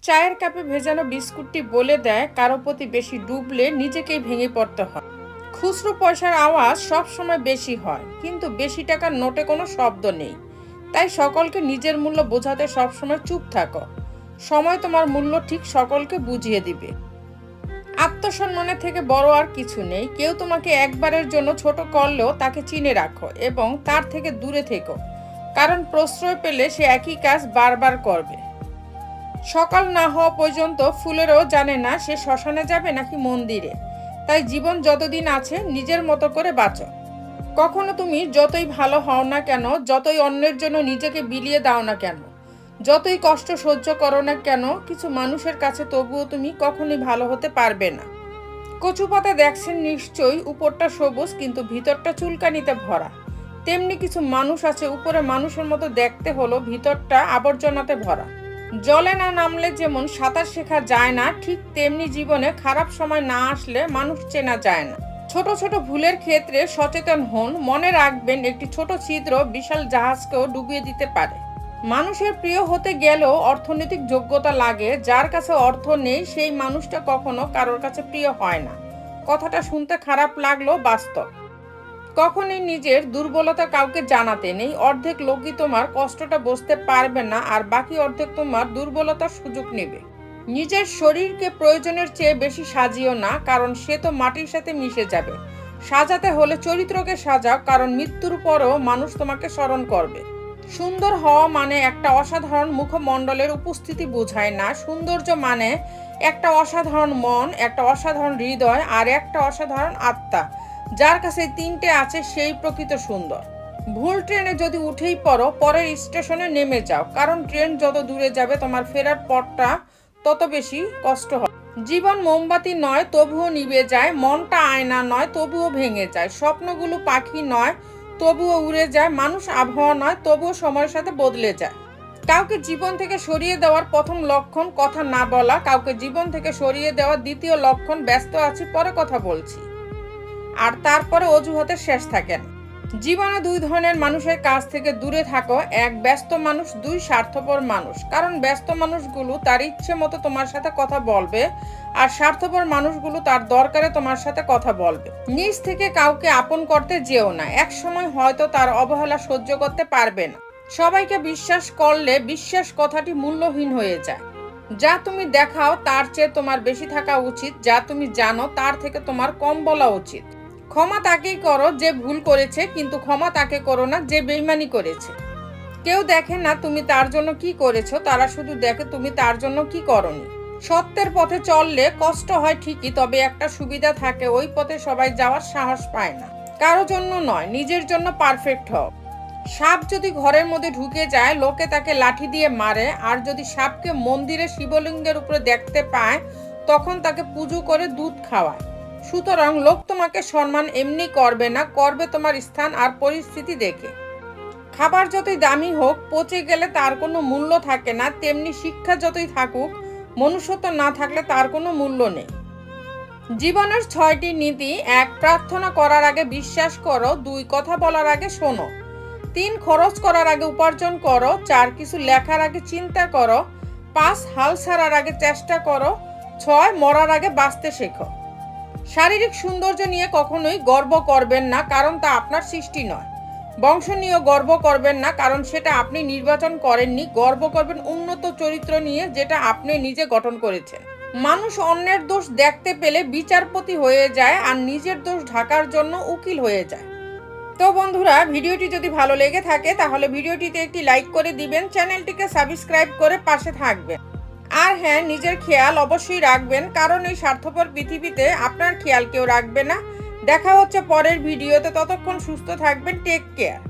চায়ের কাপে ভেজানো বিস্কুটটি বলে দেয় কারো প্রতি বেশি ডুবলে নিজেকেই ভেঙে পড়তে হয়। খুচরো পয়সার আওয়াজ সবসময় বেশি হয়, কিন্তু বেশি টাকার নোটে কোনো শব্দ নেই। তাই সকলকে নিজের মূল্য বোঝাতে সবসময় চুপ থাকো। সময় তোমার মূল্য ঠিক সকলকে বুঝিয়ে দিবে। আত্মসম্মানের থেকে বড় আর কিছু নেই। কেউ তোমাকে একবারের জন্য ছোট করলেও তাকে চিনে রাখো এবং তার থেকে দূরে থেকো, কারণ প্রশ্রয় পেলে সে একই কাজ বারবার করবে। সকাল না হওয়া পর্যন্ত ফুলেরও জানে না সে শ্মশানে যাবে নাকি মন্দিরে। তাই জীবন যতদিন আছে নিজের মতো করে বাঁচো। কখনো তুমি যতই ভালো হও না কেন, যতই অন্যের জন্য নিজেকে বিলিয়ে দাও না কেন, যতই কষ্ট সহ্য করো না কেন, কিছু মানুষের কাছে তবুও তুমি কখনোই ভালো হতে পারবে না। কচু পাতা দেখছেন নিশ্চয়ই, উপরটা সবুজ কিন্তু ভিতরটা চুলকানিতে ভরা। তেমনি কিছু মানুষ আছে, উপরে মানুষের মতো দেখতে হলো ভিতরটা আবর্জনাতে ভরা। জলে না নামলে যেমন সাঁতার শেখা যায় না, ঠিক তেমনি জীবনে খারাপ সময় না আসলে মানুষ চেনা যায় না। ছোট ছোট ভুলের ক্ষেত্রে সচেতন হন। মনে রাখবেন, একটি ছোট ছিদ্র বিশাল জাহাজকেও ডুবিয়ে দিতে পারে। মানুষের প্রিয় হতে গেলেও অর্থনৈতিক যোগ্যতা লাগে। যার কাছে অর্থ নেই সেই মানুষটা কখনো কারোর কাছে প্রিয় হয় না। কথাটা শুনতে খারাপ লাগলেও বাস্তব। কখনোই নিজের দুর্বলতা কাউকে জানাতে নেই। অর্ধেক লোকই তোমার কষ্টটা বুঝতে পারবে না, আর বাকি অর্ধেক তোমার দুর্বলতার সুযোগ নেবে। নিজের শরীরকে প্রয়োজনের চেয়ে বেশি সাজিও না, কারণ সে তো মাটির সাথে মিশে যাবে। সাজাতে হলে চরিত্রকে সাজাও, কারণ মৃত্যুর পরও মানুষ তোমাকে স্মরণ করবে। সুন্দর হওয়া মানে একটা অসাধারণ মুখমণ্ডলের উপস্থিতি বোঝায় না। সৌন্দর্য মানে একটা অসাধারণ মন, একটা অসাধারণ হৃদয়, আর একটা অসাধারণ আত্মা। যার কাছে তিনটে আছে সেই প্রকৃত সুন্দর। ভুল ট্রেনে যদি উঠেই পড়ো, পরের স্টেশনে নেমে যাও, কারণ ট্রেন যত দূরে যাবে তোমার ফেরার পথটা তত বেশি কষ্ট হয়। জীবন মোমবাতি নয়, তবুও নিভে যায়। মনটা আয়না নয়, তবুও ভেঙে যায়। স্বপ্নগুলো পাখি নয়, তবুও উড়ে যায়। মানুষ আবহাওয়া নয়, তবুও সময়ের সাথে বদলে যায়। কাউকে জীবন থেকে সরিয়ে দেওয়ার প্রথম লক্ষণ কথা না বলা। কাউকে জীবন থেকে সরিয়ে দেওয়ার দ্বিতীয় লক্ষণ ব্যস্ত আছি, পরে কথা বলছি। আর তারপরে অজুহাতের শেষ থাকে না। জীবনে দুই ধরনের মানুষের কাছ থেকে দূরে থাকো। এক, ব্যস্ত মানুষ। দুই, স্বার্থপর মানুষ। কারণ ব্যস্ত মানুষগুলো তার ইচ্ছে মতো তোমার সাথে কথা বলবে, আর স্বার্থপর মানুষগুলো তার দরকারে তোমার সাথে কথা বলবে। নিজ থেকে কাউকে আপন করতে যেও না। এক সময় হয়তো তার অবহেলা সহ্য করতে পারবে না। সবাইকে বিশ্বাস করলে বিশ্বাস কথাটি মূল্যহীন হয়ে যায়। যা তুমি দেখাও তার চেয়ে তোমার বেশি থাকা উচিত। যা তুমি জানো তার থেকে তোমার কম বলা উচিত। ক্ষমা তাকেই করো যে ভুল করেছে, কিন্তু ক্ষমা তাকে করো না যে বেইমানি করেছে। কেউ দেখে না তুমি তার জন্য কি করেছো, তারা শুধু দেখে তুমি তার জন্য কি করনি। সত্যের পথে চললে কষ্ট হয় ঠিকই, তবে একটা সুবিধা থাকে, ওই পথে সবাই যাওয়ার সাহস পায় না। কারো জন্য নয়, নিজের জন্য পারফেক্ট হও। সাপ যদি ঘরের মধ্যে ঢুকে যায়, লোকে তাকে লাঠি দিয়ে মারে, আর যদি সাপকে মন্দিরে শিবলিঙ্গের উপরে দেখতে পায়, তখন তাকে পুজো করে দুধ খাওয়ায়। সুতরাং লোক তোমাকে সম্মান এমনি করবে না, করবে তোমার স্থান আর পরিস্থিতি দেখে। খাবার যতই দামি হোক, পচে গেলে তার কোনো মূল্য থাকে না। তেমনি শিক্ষা যতই থাকুক, মনুষ্যত্ব না থাকলে তার কোনো মূল্য নেই। জীবনের 6টি নীতি। 1, প্রার্থনা করার আগে বিশ্বাস করো। 2, কথা বলার আগে শোনো। 3, খরচ করার আগে উপার্জন করো। 4, কিছু লেখার আগে চিন্তা করো। 5, হাল ছাড়ার আগে চেষ্টা করো। 6, মরার আগে বাঁচতে শেখো। শারীরিক সৌন্দর্য নিয়ে কখনোই গর্ব করবেন না, কারণ তা আপনার সৃষ্টি নয়। বংশ নিয়েও গর্ব করবেন না, কারণ সেটা আপনি নির্বাচন করেননি। গর্ব করবেন উন্নত চরিত্র নিয়ে, যেটা আপনি নিজে গঠন করেছেন। মানুষ অন্যের দোষ দেখতে পেলে বিচারপতি হয়ে যায়, আর নিজের দোষ ঢাকার জন্য উকিল হয়ে যায়। তো বন্ধুরা, ভিডিওটি যদি ভালো লেগে থাকে তাহলে ভিডিওটিতে একটি লাইক করে দিবেন, চ্যানেলটিকে সাবস্ক্রাইব করে পাশে থাকবেন। আর হ্যাঁ, নিজের খেয়াল অবশ্যই রাখবেন, কারণ এই স্বার্থপর পৃথিবীতে আপনার খেয়াল কেউ রাখবে না। দেখা হচ্ছে পরের ভিডিওতে। ততক্ষণ সুস্থ থাকবেন। Take care.